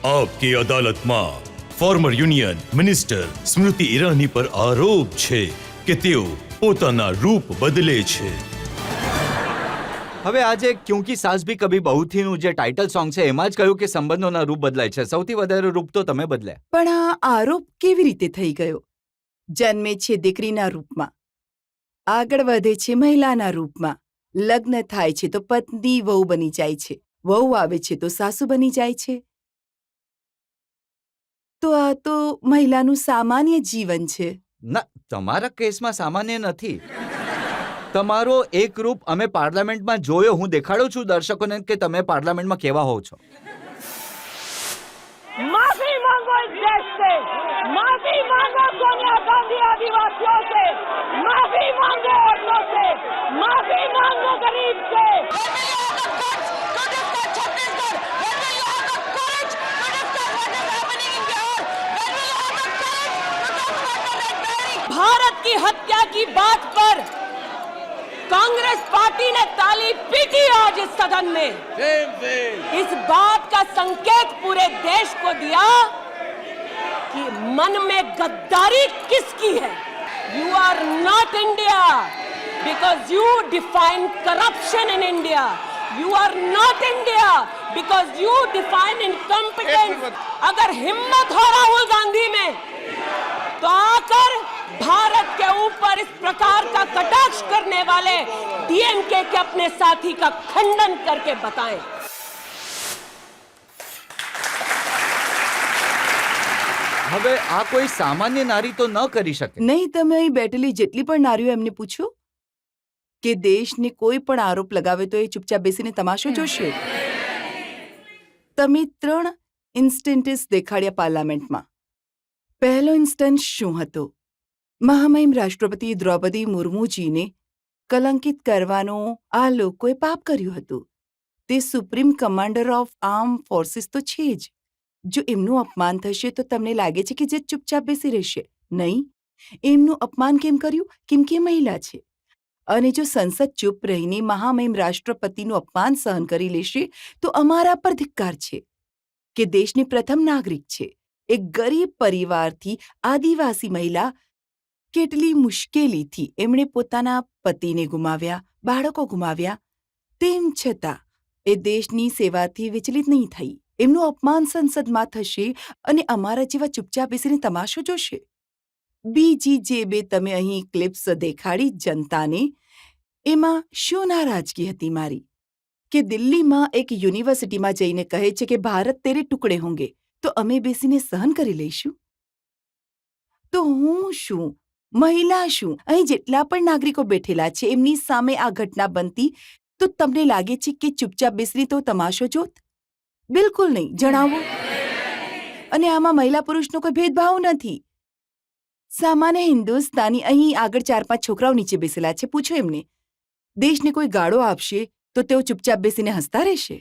આપકી અદાલતમાં former union minister Smriti Irani પર આરોપ છે કે તેઓ પોતાના રૂપ બદલે છે. હવે આજે ક્યોંકી સાસ ભી કભી બહુથીનું જે ટાઇટલ સોંગ છે એમાં જ કહ્યું કે સંબંધોના રૂપ બદલાય છે. સૌથી વધારે રૂપ તો તમે બદલ્યા. પણ આ આરોપ કેવી રીતે થઈ ગયો? જન્મે છે દીકરીના રૂપમાં, આગળ વધે છે મહિલાના રૂપમાં, લગ્ન થાય છે તો પત્ની વહુ બની જાય છે, વહુ આવે છે તો સાસુ બની જાય છે. તો આ તો મહિલાનું સામાન્ય જીવન છે. ના, તમારા કેસમાં સામાન્ય નથી. તમારો એક રૂપ અમે પાર્લામેન્ટમાં જોયો. હું દેખાડું છું દર્શકોને કે તમે પાર્લામેન્ટમાં કેવા હોવ છો. माफी मांगो इस देश से, माफी मांगो सोनिया गांधी आदिवासियों से, माफी मांगो औरतों से, माफी मांगो गरीब से. भारत की हत्या की बात पर कांग्रेस पार्टी ने ताली पीटी आज इस सदन में. इस बात का संकेत पूरे देश को दिया कि मन में गद्दारी किसकी है. You are not India because you define corruption in India. You are not India because you define incompetence. अगर हिम्मत हो राहुल गांधी में तो आकर भारत के ऊपर इस प्रकार का कटाक्ष करने वाले डीएमके के अपने साथी का खंडन करके बताएं. હવે આ કોઈ સામાન્ય નારી તો ન કરી શકે. નહીં, તમે અહીં બેઠેલી જેટલી પણ નારીઓ એમને પૂછો કે દેશને કોઈ પણ આરોપ લગાવે તો એ ચૂપચાપ બેસીને તમાશો જોશે. તમે 3 ઇન્સ્ટન્સીસ દેખાડ્યા પાર્લામેન્ટમાં. પહેલો ઇન્સ્ટન્સ શું હતો? મહામહિમ રાષ્ટ્રપતિ દ્રૌપદી મુર્મુજીને કલંકિત કરવાનું આ લોકોએ પાપ કર્યું હતું. તે supreme commander of arm forces તો છે જ. જો એમનું અપમાન થશે તો તમને લાગે છે કે જે ચૂપચાપ બેસી રહેશે? નહીં, એમનું અપમાન કેમ કર્યું? કેમ કે એ મહિલા છે. અને જો સંસદ ચૂપ રહીને મહામહિમ રાષ્ટ્રપતિનું અપમાન સહન કરી લેશે તો અમારા પર ધિક્કાર છે કે દેશની પ્રથમ નાગરિક છે, એક ગરીબ પરિવારથી આદિવાસી મહિલા, કેટલી મુશ્કેલીથી એમણે પોતાના પતિને ગુમાવ્યા, બાળકો ગુમાવ્યા, તેમ છતાં એ દેશની સેવાથી વિચલિત નહીં થઈ. એમનું અપમાન સંસદમાં થશે અને અમારા જેવા ચૂપચાપ બેસીને તમાશો જોશે. બીજી જે 2 તમે અહીં ક્લિપ્સ દેખાડી જનતાને, એમાં શું નારાજગી હતી મારી કે દિલ્હીમાં એક યુનિવર્સિટીમાં જઈને કહે છે કે ભારત તેરે ટુકડે હોંગે, તો અમે બેસીને સહન કરી લઈશું? તો હું શું, મહિલા શું, અહીં જેટલા પણ નાગરિકો બેઠેલા છે એમની સામે આ ઘટના બનતી તો તમને લાગે છે કે ચૂપચાપ બેસીને તો તમાશો જોત? બિલકુલ નહીં. જણાવો. અને આમાં મહિલા પુરુષનો કોઈ ભેદભાવ નથી. સામાન્ય હિન્દુસ્તાની અહીં આગળ 4-5 છોકરાઓ નીચે બેસેલા છે. પૂછો એમને, દેશને કોઈ ગાળો આપશે તો તેઓ ચૂપચાપ બેસીને હસતા રહેશે?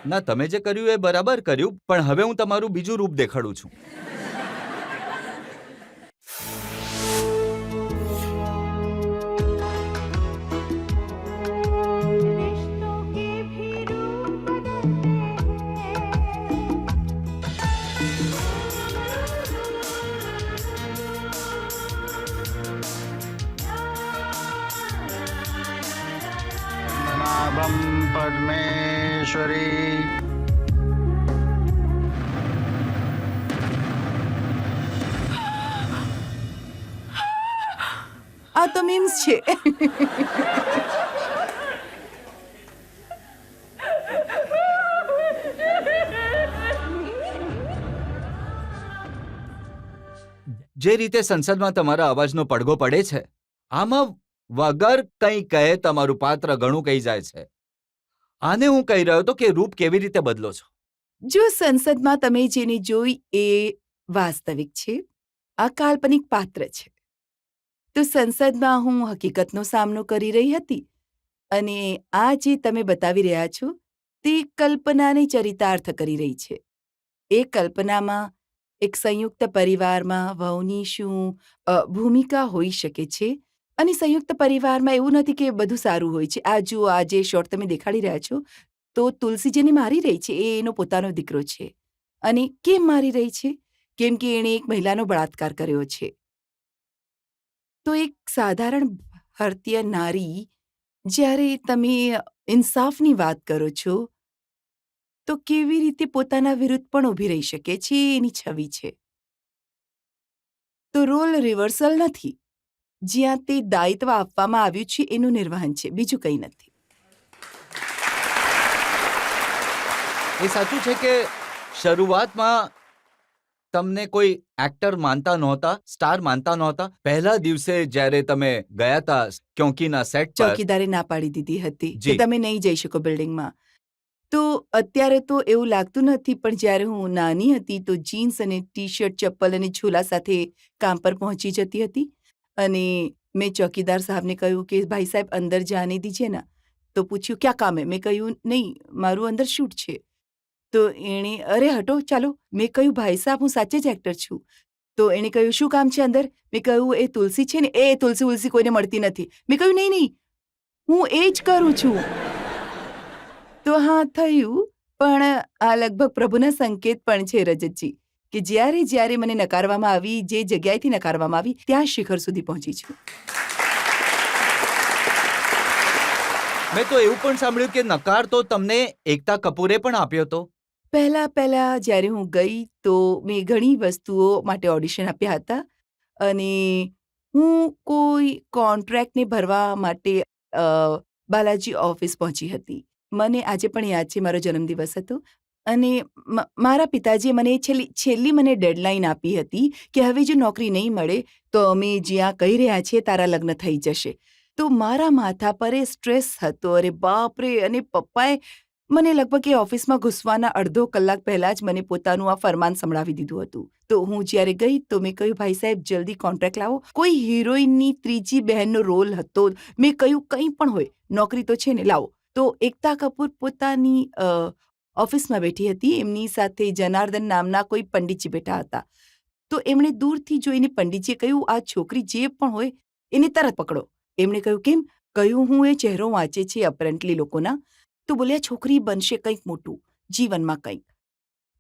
ના, તમે જે કર્યું એ બરાબર કર્યું, પણ હવે હું તમારું બીજું રૂપ દેખાડું છું. नाभं पद्मेश्वरी આ તો મીમ્સ છે. જે રીતે સંસદમાં તમારા અવાજનો પડઘો પડે છે, આમાં વગર કંઈ કહે તમારું પાત્ર ઘણું કહી જાય છે. આને હું કહી રહ્યો હતો કે રૂપ કેવી રીતે બદલો છો. જો સંસદમાં તમે જેને જોઈ એ વાસ્તવિક છે, આ કાલ્પનિક પાત્ર છે, તો સંસદમાં હું હકીકતનો સામનો કરી રહી હતી અને આ જે તમે બતાવી રહ્યા છો તે કલ્પનાને ચરિતાર્થ કરી રહી છે. એ કલ્પનામાં એક સંયુક્ત પરિવારમાં વહુની શું ભૂમિકા હોઈ શકે છે. અને સંયુક્ત પરિવારમાં એવું નથી કે બધું સારું હોય છે. આ જુઓ, આ જે શોર્ટ તમે દેખાડી રહ્યા છો તો તુલસી જેને મારી રહી છે એ એનો પોતાનો દીકરો છે. અને કેમ મારી રહી છે? કેમ કે એણે એક મહિલાનો બળાત્કાર કર્યો છે. તો એક સાધારણ ભારતીય નારી જ્યારે તમે ઇન્સાફની વાત કરો છો, તો કેવી રીતે પોતાના વિરુદ્ધ પણ ઊભી રહી શકે છે એ એની છબી છે. તો રોલ રિવર્સલ નથી. જ્યાં તે દાયિત્વ આપવામાં આવ્યું છે એનું નિર્વહન છે, બીજું કંઈ નથી. એ સાચું છે કે શરૂઆતમાં તમને કોઈ એક્ટર માનતા નહોતા, સ્ટાર માનતા નહોતા? પહેલા દિવસે જ્યારે તમે ગયા હતા ક્યોંકીના સેટ પર, ચોકીદારે ના પાડી દીધી હતી જી. કે તમે નહીં જઈ શકો બિલ્ડિંગમાં. તો અત્યારે તો એવું લાગતું નથી, પણ જ્યારે હું નાની હતી તો જીન્સ અને ટી શર્ટ, ચપ્પલ અને ઝોલા સાથે કામ પર પહોંચી જતી હતી. અને મેં ચોકીદાર સાહેબને કહ્યું કે ભાઈ સાહેબ અંદર જાને દીજીએ ના. તો પૂછ્યું ક્યાં કામ હે? મેં કહ્યું નહીં, મારું અંદર શૂટ છે. તો એણે અરે હટો ચાલો. મેં કહ્યું ભાઈ સાહેબ હું સાચે જ એક્ટર છું. તો એણે કહ્યું શું કામ છે અંદર? મેં કહ્યું એ તુલસી છે ને, એ તુલસી ઉલસી કોઈને મળતી નથી. મેં કહ્યું નહીં નહીં, હું એ જ કરું છું. તો હા થયું, પણ આ લગભગ પ્રભુના સંકેત પણ છે રજતજી, કે જ્યારે જ્યારે મને નકારવામાં આવી, જે જગ્યાએથી નકારવામાં આવી, ત્યાં શિખર સુધી પહોંચી છું. મેં તો એવું પણ સાંભળ્યું કે નકાર તો તમને એકતા કપૂરે પણ આપ્યો હતો. પહેલા જ્યારે હું ગઈ તો મેં ઘણી વસ્તુઓ માટે ઓડિશન આપ્યા હતા. અને હું કોઈ કોન્ટ્રાક્ટને ભરવા માટે બાલાજી ઓફિસ પહોંચી હતી. મને આજે પણ યાદ છે, મારો જન્મદિવસ હતો. અને મારા પિતાજીએ મને છેલ્લી મને ડેડલાઇન આપી હતી કે હવે જો નોકરી નહીં મળે તો અમે જ્યાં કહી રહ્યા છીએ તારા લગ્ન થઈ જશે. તો મારા માથા પર એ સ્ટ્રેસ હતો. અરે બાપરે! અને પપ્પાએ મને લગભગ એ ઓફિસમાં ઘૂસવાના અડધો કલાક પહેલાં જ મને પોતાનું આ ફરમાન સંભળાવી દીધું હતું. તો હું જ્યારે ગઈ તો મેં કહ્યું ભાઈ સાહેબ જલ્દી કોન્ટ્રાક્ટ લાવો. કોઈ હિરોઈનની ત્રીજી બહેનનો રોલ હતો. મેં કહ્યું કંઈ પણ હોય, નોકરી તો છે ને, લાવો. તો એકતા કપૂર પોતાની ઓફિસમાં બેઠી હતી. એમની સાથે જનાર્દન નામના કોઈ પંડિતજી બેઠા હતા. તો એમણે દૂરથી જોઈને પંડિતજીએ કહ્યું આ છોકરી જે પણ હોય એને તરત પકડો. એમણે કહ્યું કેમ? કહ્યું હું એ ચહેરો વાંચે છે અપરેન્ટલી લોકોના. તો બોલ્યા છોકરી બનશે કંઈક મોટું જીવનમાં કંઈક.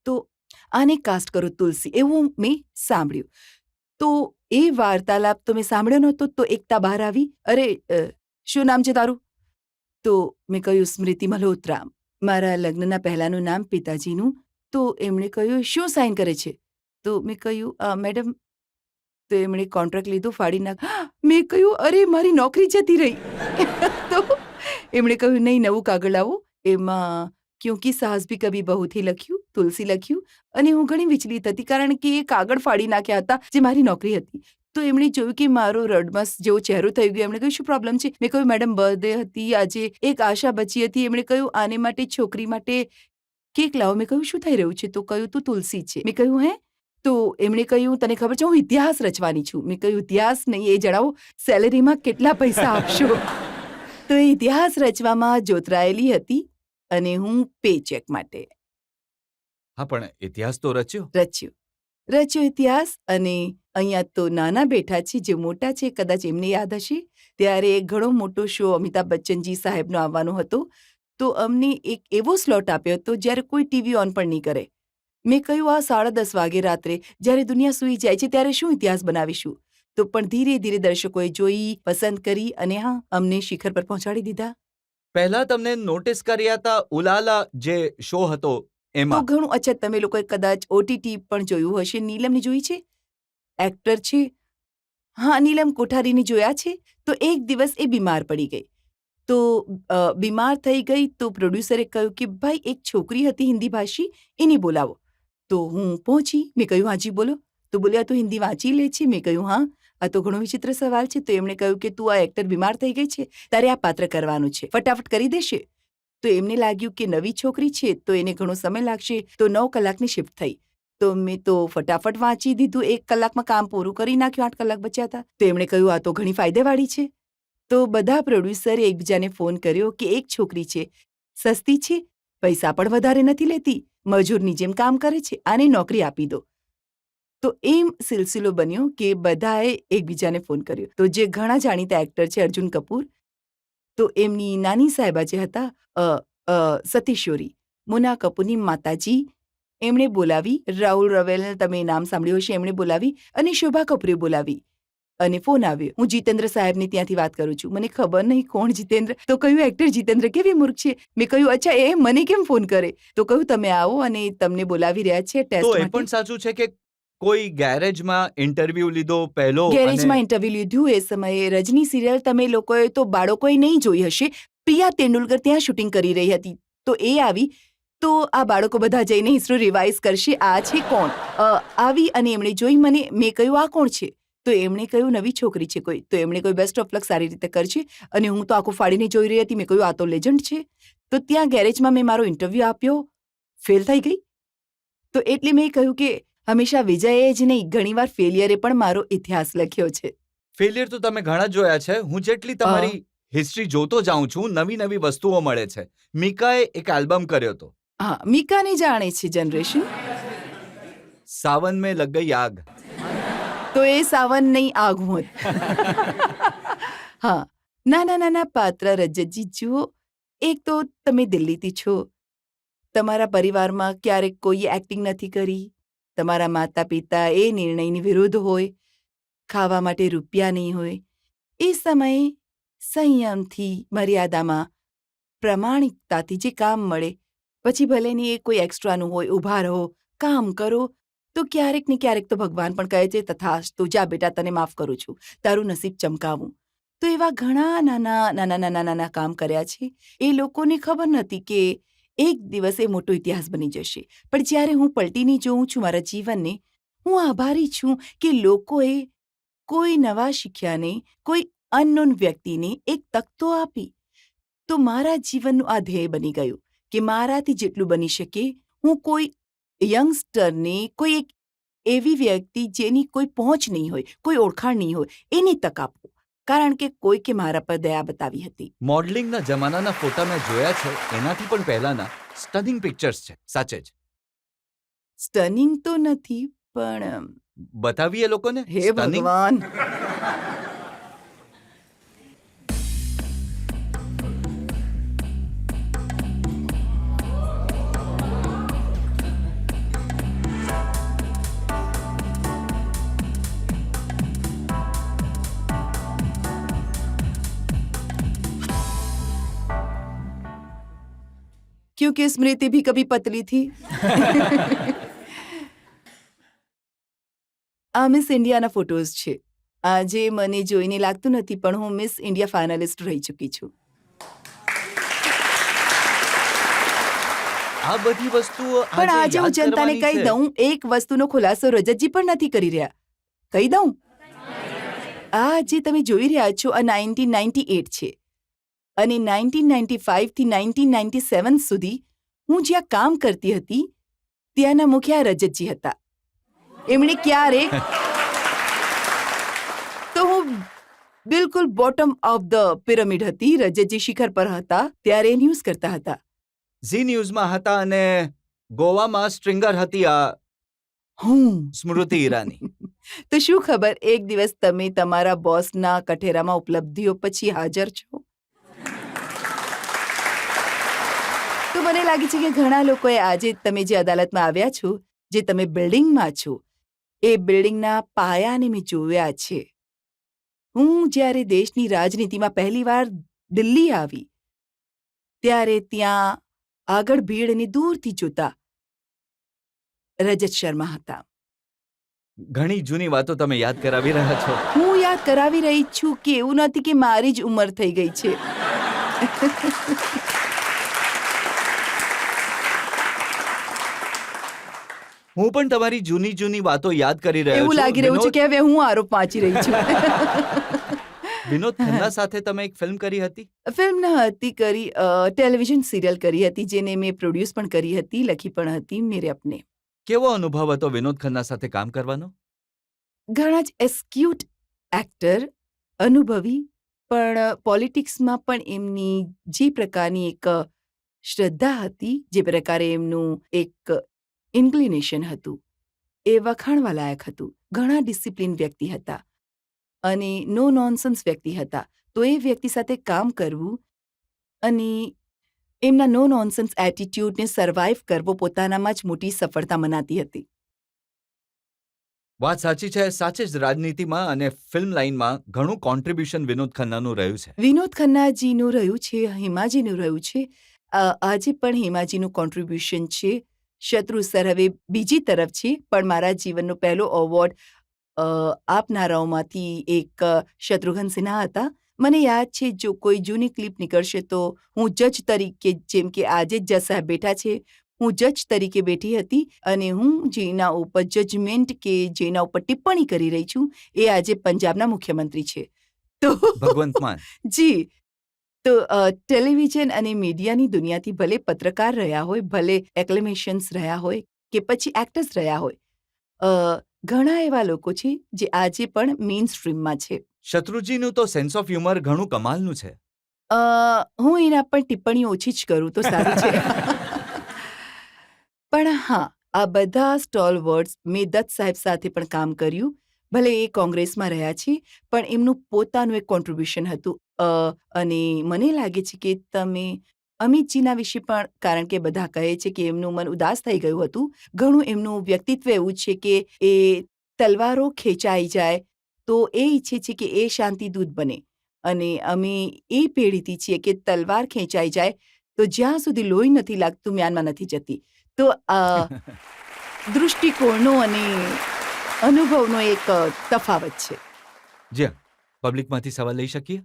તો આને કાસ્ટ કરો તુલસી, એવું મેં સાંભળ્યું. તો એ વાર્તાલાપ તો મેં સાંભળ્યો નહોતો. તો એકતા બહાર આવી. અરે શું નામ છે તારું? તો મેં કહ્યું સ્મૃતિ મલ્હોત્રા. મારા લગ્નના પહેલાંનું નામ પિતાજીનું. તો એમણે કહ્યું શું સાઇન કરે છે? તો મેં કહ્યું મેડમ. તો એમણે કોન્ટ્રાક્ટ લીધું, ફાડી નાખ. મેં કહ્યું અરે મારી નોકરી જતી રહી. તો એમણે કહ્યું નહીં, નવું કાગળ લાવો. એમાં ક્યોંકિ સાહસ ભી કભી બહુથી લખ્યું, તુલસી લખ્યું. અને હું ઘણી વિચલિત હતી કારણ કે એ કાગળ ફાડી નાખ્યા હતા જે મારી નોકરી હતી. તો એમણે જોયું કે મારો રડમસ જેવો ચહેરો થઈ ગયો. એમણે કહ્યું શું પ્રોબ્લેમ છે? મેં કહ્યું મેડમ બર્થડે હતી આજે, એક આશા બચી હતી. એમણે કહ્યું આને માટે છોકરી માટે કેક લાવો. મેં કહ્યું શું થઈ રહ્યું છે? તો કહ્યું તું તુલસી છે. મેં કહ્યું હે? તો એમણે કહ્યું તને ખબર છે હું ઇતિહાસ રચવાની છું. મેં કહ્યું ઇતિહાસ નહીં, એ જણાવો સેલેરીમાં કેટલા પૈસા આપશો? તો એ ઇતિહાસ રચવામાં જોતરાયેલી હતી અને હું પે ચેક માટે હા, પણ ઇતિહાસ તો રચ્યો. રચ્યો ઇતિહાસ. અને અહીંયા તો નાના બેઠા છે, જે મોટા છે કદાચ એમને યાદ હશે. ત્યારે એક ઘણો મોટો શો અમિતાભ બચ્ચનજી સાહેબનો આવવાનો હતો. તો અમને એક એવો સ્લોટ આપ્યો હતો જ્યારે કોઈ ટીવી ઓન પણ નહીં કરે. મેં કહ્યું આ 10:30 વાગે રાત્રે જ્યારે દુનિયા સૂઈ જાય છે ત્યારે શું ઇતિહાસ બનાવીશું? તો પણ ધીરે ધીરે દર્શકોએ જોઈ, પસંદ કરી અને હા, અમને શિખર પર પહોંચાડી દીધા. પહેલા તમને નોટિસ કર્યા હતા ઉલાલા જે શો હતો તો એમાં. ઘણું અચ્છા, તમે લોકોએ કદાચ ઓટીટી પણ જોયું હશે. નીલમને જોઈ છે? એક્ટર છે. હા, નીલમ કોઠારીને જોયા છે. તો એક દિવસ એ બીમાર પડી ગઈ. તો બીમાર થઈ ગઈ તો પ્રોડ્યુસરે કહ્યું કે ભાઈ એક છોકરી હતી હિન્દી ભાષી, એને બોલાવો. તો હું પહોંચી. મેં કહ્યું હાજી બોલો. તો બોલ્યા તું હિન્દી વાંચી લે છે? મેં કહ્યું હા. આ તો ઘણો વિચિત્ર સવાલ છે. તો એમણે કહ્યું કે તું આ એક્ટર બીમાર થઈ ગઈ છે, તારે આ પાત્ર કરવાનું છે, ફટાફટ કરી દેશે? તો એમને લાગ્યું કે નવી છોકરી છે તો એને ઘણો સમય લાગશે. તો 9 કલાકની શિફ્ટ થઈ. તો મેં તો ફટાફટ વાંચી દીધું. 1 કલાકમાં કામ પૂરું કરી નાખ્યું. 8 કલાક બચ્યા હતા. તો એમણે કહ્યું આ તો ઘણી ફાયદેવાળી છે. તો બધા પ્રોડ્યુસરે એકબીજાને ફોન કર્યો કે એક છોકરી છે, સસ્તી છે, પૈસા પણ વધારે નથી લેતી, મજૂરની જેમ કામ કરે છે, આને નોકરી આપી દો. તો એમ સિલસિલો બન્યો કે બધાએ એકબીજાને ફોન કર્યો. તો જે ઘણા જાણીતા એક્ટર છે અર્જુન કપૂર, તો એમની નાની સાહેબા જે હતા સતીશ્વરી, મુના કપૂરની માતાજી, એમણે બોલાવી. રાહુલ રવેલ, તમે નામ સાંભળ્યું હશે, એમણે બોલાવી. અને શોભા કપૂરે બોલાવી. અને ફોન આવ્યો. હું જીતેન્દ્ર સાહેબની ત્યાંથી વાત કરું છું. મને ખબર નહીં કોણ જીતેન્દ્ર. તો કહ્યું એક્ટર જીતેન્દ્ર કેવી મૂર્ખ છે. મેં કહ્યું અચ્છા એ મને કેમ ફોન કરે. તો કહ્યું તમે આવો અને તમને બોલાવી રહ્યા છે તો ટેસ્ટ એ માટે. પણ સાચું છે કે કોઈ ગેરેજમાં ઇન્ટરવ્યુ લીધો પહેલો ગેરેજમાં અને ઇન્ટરવ્યુ લીધું. એ સમયે રજની સિરિયલ તમે લોકોએ તો બાળકોએ નહીં જોઈ હશે. પ્રિયા તેંડુલકર ત્યાં શૂટિંગ કરી રહી હતી. તો એ આવી. તો આ બાળકો બધા જઈને હિસ્ટ્રી રિવાઇઝ કરશે. આ છે કોણ? આવી અને એમણે જોઈ મને. મેં કહ્યું આ કોણ છે? તો એમણે કહ્યું નવી છોકરી છે કોઈ. તો એમણે કહ્યું બેસ્ટ ઓફ લક, સારી રીતે કરશે. અને હું તો આખું ફાડીને જોઈ રહી હતી. મેં કહ્યું આ તો લેજન્ડ છે. તો ત્યાં ગેરેજમાં મેં મારો ઇન્ટરવ્યુ આપ્યો. ફેલ થઈ ગઈ. તો એટલે મેં કહ્યું કે હંમેશા વિજયે જ નહીં, ઘણીવાર ફેલિયરે પણ મારો ઇતિહાસ લખ્યો છે. ફેલિયર તો તમે ઘણા જોયા છે. હું જેટલી તમારી હિસ્ટ્રી જોતો જાઉં છું, નવી નવી વસ્તુઓ મળે છે. મીકાએ એક આલ્બમ કર્યો હતો, હા, મીકાને જાણે છે જનરેશન. સાવન મેં લગ ગઈ આગ. તો એ સાવન નહીં આગ હોત. હા, નાના નાના પાત્ર રજતજી જુઓ. એક તો તમે દિલ્હીથી છો. તમારા પરિવારમાં ક્યારેક કોઈએ એક્ટિંગ નથી કરી. તમારા માતા પિતા એ નિર્ણયની વિરુદ્ધ હોય. ખાવા માટે રૂપિયા નહીં હોય. એ સમયે સંયમથી, મર્યાદામાં, પ્રામાણિકતાથી જે કામ મળે, પછી ભલેની એ કોઈ એક્સ્ટ્રાનું હોય, ઊભા રહો, કામ કરો. તો ક્યારેક ને ક્યારેક તો ભગવાન પણ કહે છે તથાસ્તુ, જા બેટા તને માફ કરું છું, તારું નસીબ ચમકાવું. તો એવા ઘણા નાના નાના નાના નાના કામ કર્યા છે. એ લોકોને ખબર નથી કે એક દિવસ એ મોટો ઇતિહાસ બની જશે. પણ જ્યારે હું પલટીને જોઉં છું મારા જીવનને, હું આભારી છું કે લોકોએ કોઈ નવા શીખ્યાને, કોઈ અનનોન વ્યક્તિને એક તક તો આપી. તો મારા જીવનનું આ ધ્યેય બની ગયું કે મારાથી જેટલું બની શકે હું કોઈ યંગસ્ટરને, કોઈ એક એવી વ્યક્તિ જેની કોઈ પહોંચ નહીં હોય, કોઈ ઓળખાણ નહીં હોય, એની તક આપું. કારણ કે કોઈકે મારા પર દયા બતાવી હતી. મોડલિંગના જમાનાના ફોટા મેં જોયા છે, એનાથી પણ પહેલાના સ્ટનિંગ પિક્ચર્સ છે. સાચે જ સ્ટનિંગ તો નથી, પણ બતાવીએ લોકોને. હે Stunning? ભગવાન. क्योंकि स्मृति भी कभी पतली थी. આ મિસ ઇન્ડિયાના ફોટોઝ છે. આજે મને જોઈને લાગતું નથી, પણ હું મિસ ઇન્ડિયા ફાઇનલિસ્ટ રહી ચૂકી છું. આ બધી વસ્તુઓ પણ આજે હું યાદ જનતાને કરવાની કહી છે. દઉં, એક વસ્તુનો ખુલાસો રજતજી પણ નથી કરી રહ્યા. કહી દઉં, આ જે તમે જોઈ રહ્યા છો આ 1998 છે. અને 1995 થી 1997 સુધી હું જ્યાં કામ કરતી હતી ત્યાંના મુખિયા રજતજી હતા. એમણે ક્યારેક તો હું બિલકુલ બોટમ ઓફ ધ પિરામિડ હતી. રજતજી શિખર પર હતા ત્યારે ન્યૂઝ કરતા હતા. ઝી ન્યૂઝમાં હતા અને ગોવામાં સ્ટ્રિંગર હતી આ હું સ્મૃતિ ઈરાની. તો શું ખબર એક દિવસ તમે તમારા બોસના કઠેરામાં ઉપલબ્ધિઓ પછી હાજર છો. તો મને લાગે છે કે ઘણા લોકોએ આજે તમે જે અદાલતમાં આવ્યા છો, જે તમે બિલ્ડિંગમાં છો, એ બિલ્ડિંગના પાયાને મેં જોયા છે. હું જ્યારે દેશની રાજનીતિમાં પહેલીવાર દિલ્હી આવી ત્યારે ત્યાં આગળ ભીડ અને દૂરથી જોતા રજત શર્મા હતા. ઘણી જૂની વાતો તમે યાદ કરાવી રહ્યા છો. હું યાદ કરાવી રહી છું કે એવું નથી કે મારી જ ઉંમર થઈ ગઈ છે. હું પણ તમારી જૂની જૂની વાતો યાદ કરી રહ્યો એવું છું. લાગી રહ્યું છે કે હવે હું આરોપ વાંચી રહી છું. વિનોદ ખન્ના સાથે તમે એક ફિલ્મ કરી હતી. ફિલ્મ ન હતી કરી, ટેલિવિઝન સિરિયલ કરી હતી જેને મેં પ્રોડ્યુસ પણ કરી હતી, લખી પણ હતી, મેરે અપને. કેવો અનુભવ હતો વિનોદ ખન્ના સાથે કામ કરવાનો? ઘણા જ એસ્ક્યુટ એક્ટર, અનુભવી, પણ પોલિટિક્સમાં પણ એમની જે પ્રકારની એક શ્રદ્ધા હતી, જે પ્રકારે એમનું એક ઇન્ક્લિનેશન હતું, એ વખાણવા લાયક હતું. ઘણા ડિસિપ્લિન વ્યક્તિ હતા અને નો નોનસન્સ વ્યક્તિ હતા. તો એ વ્યક્તિ સાથે કામ કરવું અને એમના નો નોનસેન્સ એટીટ્યુડને સર્વાઈવ કરવો પોતાનામાં જ મોટી સફળતા મનાતી હતી. વાત સાચી છે. સાચે જ રાજનીતિમાં અને ફિલ્મ લાઇનમાં ઘણું કોન્ટ્રીબ્યુશન વિનોદ ખન્નાનું રહ્યું છે. વિનોદ ખન્નાજીનું રહ્યું છે, હેમાજીનું રહ્યું છે. આજે પણ હેમાજીનું કોન્ટ્રીબ્યુશન છે. શત્રુ સર હવે બીજી તરફ છે, પણ મારા જીવનનો પહેલો એવોર્ડ આપનારાઓમાંથી એક શત્રુઘ્ન સિન્હા હતા. મને યાદ છે, જો કોઈ જૂની ક્લિપ નીકળશે તો હું જજ તરીકે, જેમ કે આજે જ જજ સાહેબ બેઠા છે, હું જજ તરીકે બેઠી હતી અને હું જેના ઉપર જજમેન્ટ કે જેના ઉપર ટિપ્પણી કરી રહી છું એ આજે પંજાબના મુખ્યમંત્રી છે. તો ભગવંત માન. જી, તો ટેલિવિઝન અને મીડિયાની દુનિયાથી ભલે પત્રકાર રહ્યા હોય, ભલે એક્લેમેશન્સ રહ્યા હોય કે પછી એક્ટર્સ રહ્યા હોય, ઘણા એવા લોકો છે જે આજે પણ મેઇન સ્ટ્રીમમાં છે. શત્રુજીનું તો સેન્સ ઓફ હ્યુમર ઘણું કમાલનું છે. હું એના પર ટિપ્પણી ઓછી જ કરું તો સારું છે. પણ હા, આ બધા સ્ટોલવર્ડ્સ મેં દત્ત સાહેબ સાથે પણ કામ કર્યું. ભલે એ કોંગ્રેસમાં રહ્યા છે, પણ એમનું પોતાનું એક કોન્ટ્રીબ્યુશન હતું. અને મને લાગે છે કે તમે અમિતજીના વિશે પણ, કારણ કે બધા કહે છે કે એમનું મન ઉદાસ થઈ ગયું હતું, ઘણું એમનું વ્યક્તિત્વ એવું છે કે એ તલવારો ખેંચાઈ જાય તો એ ઈચ્છે છે કે એ શાંતિદૂત બને. અને અમે એ પેઢીથી છીએ કે તલવાર ખેંચાઈ જાય તો જ્યાં સુધી લોહી નથી લાગતું મ્યાનમાં નથી જતી. તો દૃષ્ટિકોણનો અને અનુભવનો એક તફાવત છે. જી હા, પબ્લિકમાંથી સવાલ લઈ શકીએ?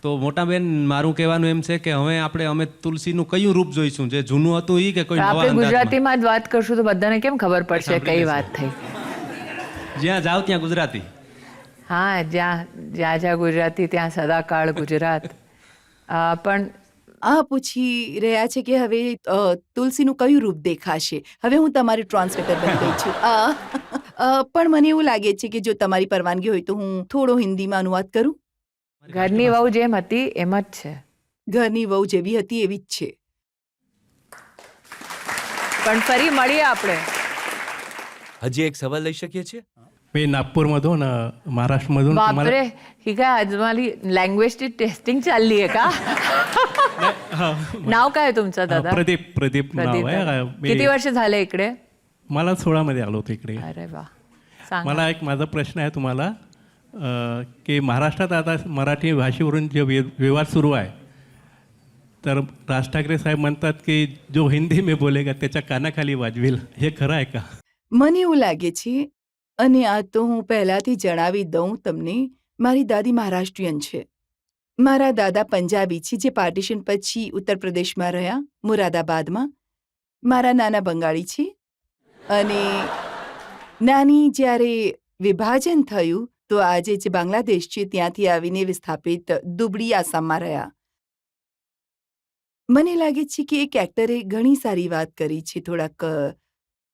તો મોટા બેન, મારું કહેવાનું એમ છે કે હવે અમે તુલસીનું કયું રૂપ જોઈશું? જે જૂનું હતું ઈ કે કોઈ નવા આપણે અંદાજમાં? ગુજરાતીમાં જ વાત કરશું તો બધાને કેમ ખબર પડશે કઈ વાત થઈ? જ્યાં જાવ ત્યાં ગુજરાતી. હા, જ્યાં ગુજરાતી ત્યાં સદાકાળ ગુજરાત. પણ પૂછી રહ્યા છે કે હવે તુલસીનું કયું રૂપ દેખાશે. હવે હું તમારી ટ્રાન્સલેટર બની ગઈ છું. પણ મને એવું લાગે છે કે જો તમારી પરવાનગી હોય તો હું થોડો હિન્દીમાં અનુવાદ કરું. ઘરની વહુ જેમ હતી એમ જ છે. ઘરની વહુ જેવી હતી એવી જ છે. પણ ફરી મળીએ આપણે. હજી એક સવાલ લઈ શકીએ છીએ? मी नागपूरमधून महाराष्ट्रमधून बापरे, ही काय आज माझी लँग्वेजची टेस्टिंग चालली आहे का? नाव काय आहे तुमचं दादा? प्रदीप नाव प्रदीप आहे. दादा. मी- किती वर्ष झाले इकडे? मला 16 मध्ये आलो होतो इकडे. अरे वा, सांगा. मला एक माझा प्रश्न आहे तुम्हाला की महाराष्ट्रात आता मराठी भाषेवरून जे विवाद सुरू आहे, तर राज ठाकरे साहेब म्हणतात की जो हिंदी में बोलेगा त्याच्या कानाखाली वाजवेल. हे खरं आहे का? મને એવું લાગે છે, અને આ તો હું પહેલાથી જણાવી દઉં તમને, મારી દાદી મહારાષ્ટ્રીયન છે. મારા દાદા પંજાબી છે જે પાર્ટીશન પછી ઉત્તર પ્રદેશમાં રહ્યા, મુરાદાબાદમાં. મારા નાના બંગાળી છે અને નાની જ્યારે વિભાજન થયું તો આજે જે બાંગ્લાદેશ છે ત્યાંથી આવીને વિસ્થાપિત દુબળી આસામમાં રહ્યા. મને લાગે છે કે એક એક્ટરે ઘણી સારી વાત કરી છે થોડાક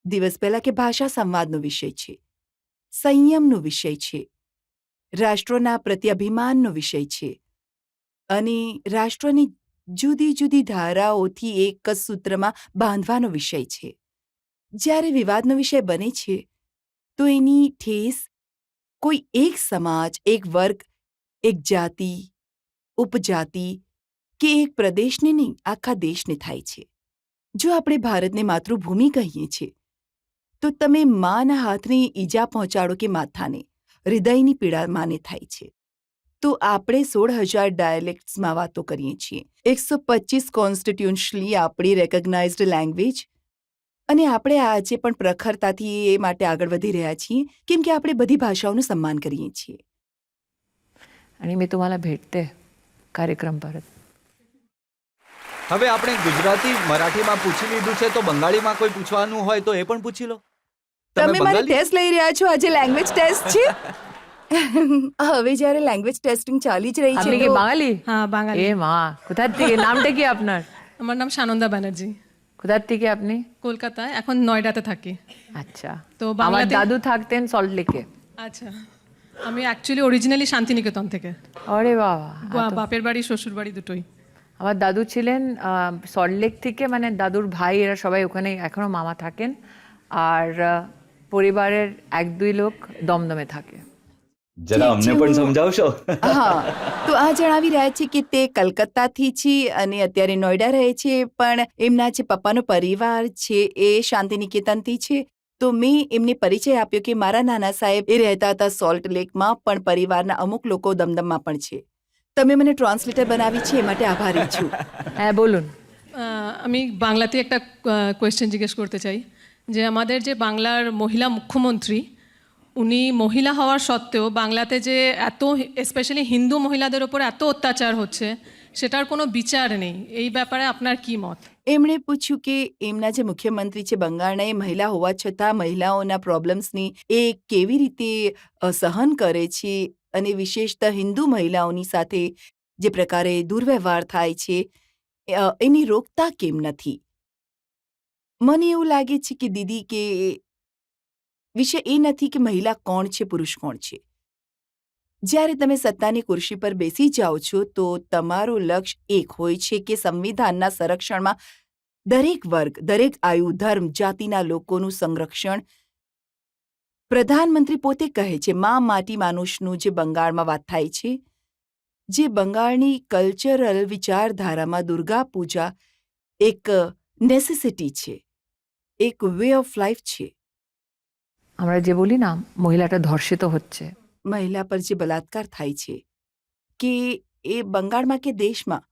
દિવસ પહેલા કે ભાષા સંવાદનો વિષય છે, સંયમનો વિષય છે, રાષ્ટ્રના પ્રતિ અભિમાનનો વિષય છે અને રાષ્ટ્રની જુદી જુદી ધારાઓથી એક જ સૂત્રમાં બાંધવાનો વિષય છે. જ્યારે વિવાદનો વિષય બને છે તો એની ઠેસ કોઈ એક સમાજ, એક વર્ગ, એક જાતિ, ઉપજાતિ કે એક પ્રદેશને નહીં, આખા દેશને થાય છે. જો આપણે ભારતને માતૃભૂમિ કહીએ છીએ તો તમે માના હાથને ઈજા પહોંચાડો કે માથાને, હૃદયની પીડા માને થાય છે. તો આપણે 16,000 ડાયલેક્ટ્સમાં વાતો કરીએ છીએ, 125 કોન્સ્ટિટ્યુશનલી આપણી રેકગ્નાઇઝડ લેંગ્વેજ, અને આપણે આજે પણ પ્રખરતાથી એ માટે આગળ વધી રહ્યા છીએ કેમ કે આપણે બધી ભાષાઓનું સન્માન કરીએ છીએ. आणि मी तुम्हाला भेटते कार्यक्रम परत. હવે આપણે ગુજરાતી મરાઠીમાં પૂછી લીધું છે, તો બંગાળીમાં કોઈ પૂછવાનું હોય તો એ પણ પૂછી લો. તમે મારી બંગાળી? ટેસ્ટ લઈ રહ્યા છો, આજે લેંગ્વેજ ટેસ્ટ છે. હવે જ્યારે લેંગ્વેજ টেস্টিং চালি જ રહી আপনি છે কি তো বাঙালি? হ্যাঁ বাঙালি। এ মা, কোথা থেকে? নামটা কি আপনার? আমার নাম সানন্দা ব্যানার্জি, কোথা থেকে আপনি? কলকাতায়, এখন নয়ডাতে থাকি। আচ্ছা, তো আমার বাংলাতে- দাদু থাকতেন সল্ট লেকে। আচ্ছা, আমি অ্যাকচুয়ালি অরিজিনালি শান্তিনিকেতন থেকে। আরে বাবা, বাপের বাড়ি শ্বশুর বাড়ি দুটোই। আমার দাদু ছিলেন সল্টলেক থেকে, মানে দাদুর ভাই এরা সবাই ওখানে এখনো মামা থাকেন, আর পরিবারের 1-2 লোক দমদমে থাকে। જરા ઠીક છે, અમને પણ હું- સમજાવશો? હા તો આ જણાવી રહ્યા છે કે તે કલકત્તાથી છે અને અત્યારે નોઈડા રહે છે, પણ એમના જે પપ્પાનો પરિવાર છે એ શાંતિનિકેતનથી છે. તો મેં એમને પરિચય આપ્યો કે મારા નાના સાહેબ એ રહેતા હતા સોલ્ટ લેકમાં, પણ પરિવારના અમુક લોકો દમદમમાં પણ છે. તમે મને ટ્રાન્સલેટર બનાવી છે એ માટે આભારી છું. হ্যাঁ বলুন। আমি বাংলাতে একটা কোয়েশ্চেন জিজ্ঞেস করতে চাই যে আমাদের যে বাংলার মহিলা মুখ্যমন্ত্রী উনি মহিলা হওয়ার সত্ত্বেও বাংলাতে যে এত স্পেশালি হিন্দু মহিলাদের ওপর এত অত্যাচার হচ্ছে সেটার কোনো বিচার নেই, এই ব্যাপারে আপনার কি মত? એમણે પૂછ્યું કે એમના જે મુખ્યમંત્રી છે બંગાળના, એ મહિલા હોવા છતાં મહિલાઓના પ્રોબ્લેમ્સની એ કેવી રીતે સહન કરે છે, અને વિશેષતઃ હિન્દુ મહિલાઓની સાથે જે પ્રકારે દુર્વ્યવહાર થાય છે એની રોકતા કેમ નથી. મને એવું લાગે છે કે દીદી કે વિષય એ નથી કે મહિલા કોણ છે, પુરુષ કોણ છે. જ્યારે તમે સત્તાની ખુરશી પર બેસી જાઓ છો તો તમારું લક્ષ્ય એક હોય છે કે સંવિધાનના સંરક્ષણમાં દરેક વર્ગ, દરેક આયુ, ધર્મ, જાતિના લોકોનું સંરક્ષણ. પ્રધાનમંત્રી પોતે કહે છે મા માટી માનુષનું જે બંગાળમાં વાત થાય છે, જે બંગાળની કલ્ચરલ વિચારધારામાં દુર્ગા પૂજા એક નેસેસિટી છે, એક વે ઓફ લાઈફ છે. আমরা যে বলি না মহিলাটা ধর্ষিত হচ্ছে, મહિલા પર જે બલાત્કાર થાય છે કે એ બંગાળમાં કે દેશમાં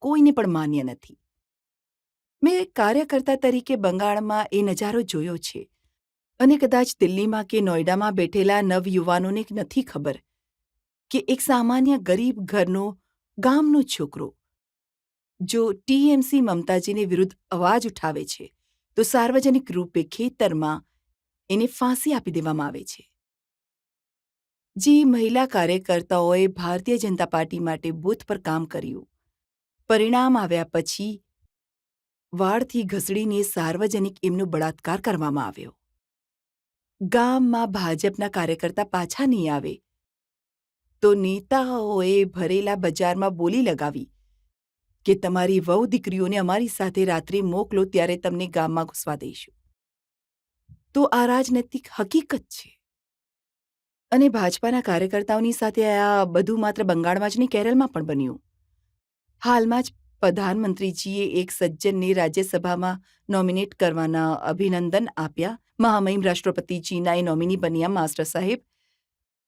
કોઈને પણ માન્ય નથી. મેં કાર્યકર્તા તરીકે બંગાળમાં એ નજારો જોયો છે, અને કદાચ દિલ્હીમાં કે નોઈડામાં બેઠેલા નવયુવાનોને નથી ખબર કે એક સામાન્ય ગરીબ ઘરનો ગામનો છોકરો જો ટીએમસી મમતાજીની વિરુદ્ધ અવાજ ઉઠાવે છે તો સાર્વજનિક રૂપે ખેતરમાં એને ફાંસી આપી દેવામાં આવે છે. જે મહિલા કાર્યકર્તાઓએ ભારતીય જનતા પાર્ટી માટે બૂથ પર કામ કર્યું, પરિણામ આવ્યા પછી વાળથી ઘસડીને સાર્વજનિક એમનો બળાત્કાર કરવામાં આવ્યો. ગામમાં ભાજપના કાર્યકર્તા પાછા નહીં આવે તો નેતાઓએ ભરેલા બજારમાં બોલી લગાવી કે તમારી વહુ દીકરીઓને અમારી સાથે રાત્રે મોકલો, ત્યારે તમને ગામમાં ઘૂસવા દઈશું. તો આ રાજનૈતિક હકીકત છે. અને ભાજપાના કાર્યકર્તાઓની સાથે આ બધું માત્ર બંગાળમાં જ નહીં, કેરળમાં પણ બન્યું. હાલમાં જ પ્રધાનમંત્રીજીએ એક સજ્જનને રાજ્યસભામાં નોમિનેટ કરવાના અભિનંદન આપ્યા. મહામહિમ રાષ્ટ્રપતિજીના એ નોમિની બન્યા માસ્ટર સાહેબ.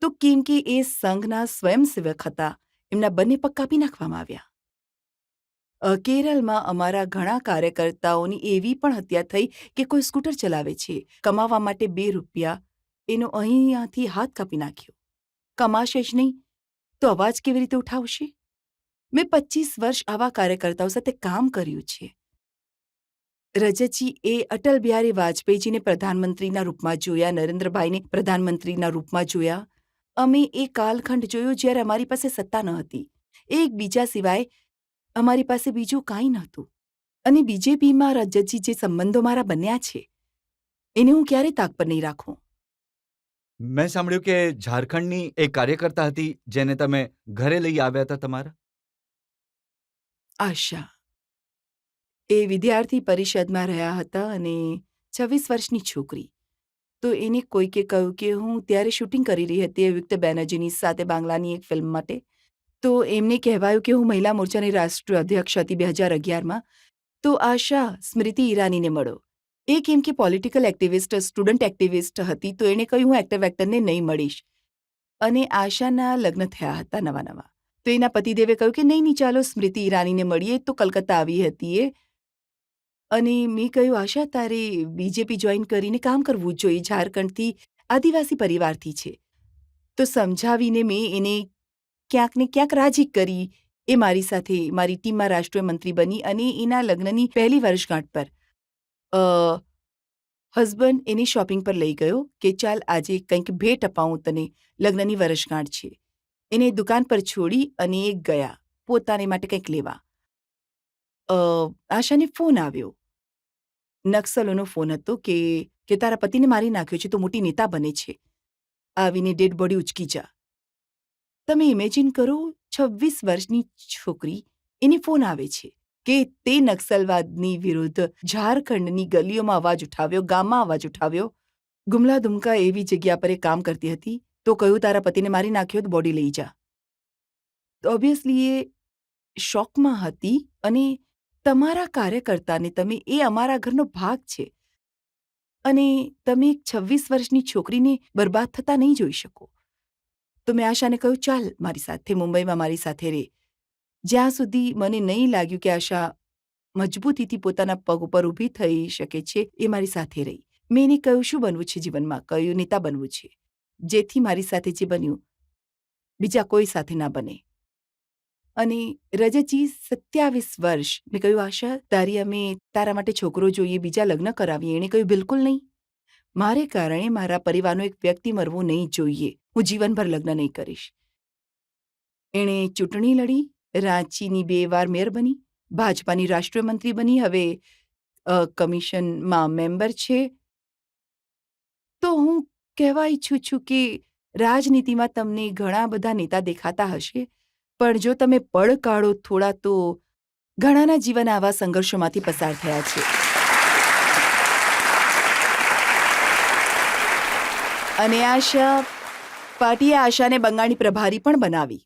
તો કેમ કે એ સંઘના સ્વયંસેવક હતા, એમના બંને પગ કાપી નાખવામાં આવ્યા. કેરળમાં અમારા ઘણા કાર્યકર્તાઓની એવી પણ હત્યા થઈ કે કોઈ સ્કૂટર ચલાવે છે, કમાવા માટે 2 રૂપિયા એનો અહીંયાથી હાથ કાપી નાખ્યો. કમાશે જ નહીં તો અવાજ કેવી રીતે ઉઠાવશે? મેં 25 વર્ષ આવા કાર્યકર્તાઓ સાથે કામ કર્યું છે. રજતજી એ અટલ બિહારી વાજપેયીજીને પ્રધાનમંત્રીના રૂપમાં જોયા, નરેન્દ્રભાઈને પ્રધાનમંત્રીના રૂપમાં જોયા. અમે એ કાલખંડ જોયો જ્યારે અમારી પાસે સત્તા ન હતી. એકબીજા સિવાય અમારી પાસે બીજું કાંઈ નહોતું. અને બીજેપીમાં રજતજી જે સંબંધો મારા બન્યા છે એને હું ક્યારેય તાક પર નહીં રાખું. મેં સાંભળ્યું કે ઝારખંડની એક કાર્યકર્તા હતી જેને તમે ઘરે લઈ આવ્યા હતા તમારા. આશા એ વિદ્યાર્થી પરિષદમાં રહ્યા હતા અને 26 વર્ષની છોકરી. તો એને કોઈકે કહ્યું કે હું ત્યારે શૂટિંગ કરી રહી હતી યુક્ત બેનર્જીની સાથે બાંગ્લાની એક ફિલ્મ માટે. તો એમને કહેવાયું કે હું મહિલા મોરચાની રાષ્ટ્રીય અધ્યક્ષ હતી 2011માં. તો આશા સ્મૃતિ ઈરાનીને મળો. એ કેમ કે પોલિટિકલ એક્ટિવિસ્ટ, સ્ટુડન્ટ એક્ટિવિસ્ટ હતી, તો એણે કહ્યું હું એક્ટર વેક્ટરને નહીં મળીશ. અને આશાના લગ્ન થયા હતા નવા નવા. તો એના પતિદેવે કહ્યું કે નહીં ચાલો સ્મૃતિ ઈરાનીને મળીએ. તો કલકત્તા આવી હતી એ. અને મેં કહ્યું આશા તારે બીજેપી જોઈન કરીને કામ કરવું જોઈએ, ઝારખંડથી આદિવાસી પરિવારથી છે. તો સમજાવીને મેં એને ક્યાંક ને ક્યાંક રાજી કરી. એ મારી સાથે મારી ટીમમાં રાષ્ટ્રીય મંત્રી બની અને એના લગ્નની પહેલી વર્ષગાંઠ પર હસબન્ડ એને શોપિંગ પર લઈ ગયો કે ચાલ આજે કંઈક ભેટ અપાવું તને, લગ્નની વર્ષગાંઠ છે. એને દુકાન પર છોડી અને એ ગયા પોતાને માટે કંઈક લેવા. આશાને ફોન આવ્યો. નક્સલોનો ફોન હતો કે તારા પતિને મારી નાખ્યો છે, તો મોટી નેતા બને છે, આવીને ડેડ બોડી ઉચકી જા. તમે ઇમેજિન કરો 26 વર્ષની છોકરી, એને ફોન આવે છે કે તે નક્સલવાદની વિરુદ્ધ ઝારખંડની ગલીઓમાં અવાજ ઉઠાવ્યો, ગામમાં અવાજ ઉઠાવ્યો. ગુમલા દુમકા એવી જગ્યા પર એ કામ કરતી હતી તો કહ્યું તારા પતિને મારી નાખ્યો તો બોડી લઈ જા. તો ઓબ્વિયસલી એ શોકમાં હતી અને તમારા કાર્યકર્તાને તમે એ અમારા ઘરનો ભાગ છે અને તમે એક 26 વર્ષની છોકરીને બરબાદ થતા નહીં જોઈ શકો. તો મેં આશાને કહ્યું ચાલ મારી સાથે મુંબઈમાં મારી સાથે રહે. જ્યાં સુધી મને નહીં લાગ્યું કે આશા મજબૂતીથી પોતાના પગ ઉપર ઊભી થઈ શકે છે એ મારી સાથે રહી. મેં એને કહ્યું શું બનવું છે જીવનમાં, કહ્યું નેતા બનવું છે, જેથી મારી સાથે જે બન્યું બીજા કોઈ સાથે ના બને. અને રજતજી 27 વર્ષ મેં કહ્યું આશા તારી અમે તારા માટે છોકરો જોઈએ, બીજા લગ્ન કરાવીએ. એણે કહ્યું બિલકુલ નહીં, મારે કારણે મારા પરિવારનો એક વ્યક્તિ મરવું નહીં જોઈએ, હું જીવનભર લગ્ન નહીં કરીશ. એણે ચૂંટણી લડી, રાંચીની 2 વાર મેયર બની, ભાજપાની રાષ્ટ્રીય મંત્રી બની, હવે કમિશનમાં મેમ્બર છે. તો હું કહેવા ઈચ્છું છું કે રાજનીતિમાં તમને ઘણા બધા નેતા દેખાતા હશે, પણ જો તમે પળ કાઢો થોડા તો ઘણાના જીવન આવા સંઘર્ષોમાંથી પસાર થયા છે. અને આશા પાર્ટીએ આશાને બંગાળી પ્રભારી પણ બનાવી.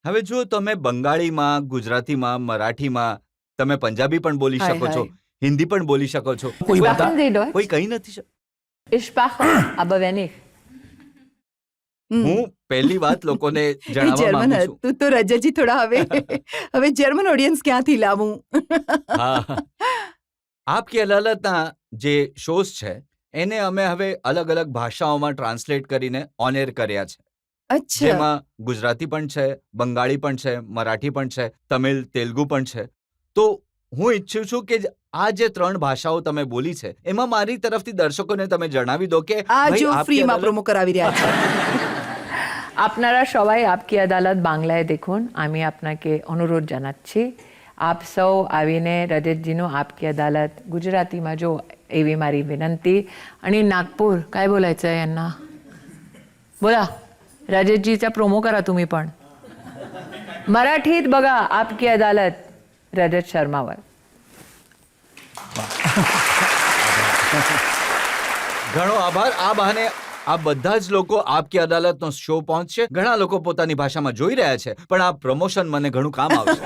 હવે જો તમે બંગાળીમાં, ગુજરાતીમાં, મરાઠીમાં, તમે પંજાબી પણ બોલી હાય, શકો છો, હાય. હિન્દી પણ બોલી શકો છો. Sprachen Sie Deutsch? કોઈ કહી નથી શકતું. Ich sprache, aber wer nicht? હમ. હું પહેલી વાત લોકોને એ જણાવવા જર્મન માંગુ છું. હતું તો રજતજી થોડા હવે જર્મન ઓડિયન્સ ક્યાંથી લાવું? હા. આપ કી અદાલતના જે શોઝ છે એને અમે હવે અલગ અલગ ભાષાઓમાં ટ્રાન્સલેટ કરીને ઓન એર કર્યા છે. અચ્છા, જેમાં ગુજરાતી પણ છે, બંગાળી પણ છે, મરાઠી પણ છે, તમિલ, તેલુગુ પણ છે. તો હું ઈચ્છું છું કે આ જે 3 ભાષાઓ તમે બોલી છે એમાં મારી તરફથી દર્શકોને તમે જણાવી દો કે આ ભાઈ, જો આપકી ફ્રીમાં અદાલત- પ્રોમો કરાવી રહ્યા છે. আপনারা সবাই আপকি আদালত বাংলায় দেখুন, আমি আপনাকে অনুরোধ জানাচ্ছি આપ સૌ આવીને રજતજીનું આપકી અદાલત ગુજરાતીમાં જો એવી મારી વિનંતી. आणि नागपूर काय बोलायचं आहे यांना? बोला, रजतजीचा प्रोमो करा तुम्ही पण. मराठीत बघा आपकी अदालत रजत शर्मावर. ઘણો આભાર. આ બહાને આ બધા જ લોકો આપકી અદાલતનો શો પહોંચશે. ઘણા લોકો પોતાની ભાષામાં જોઈ રહ્યા છે, પણ આ પ્રમોશન મને ઘણું કામ આવશે.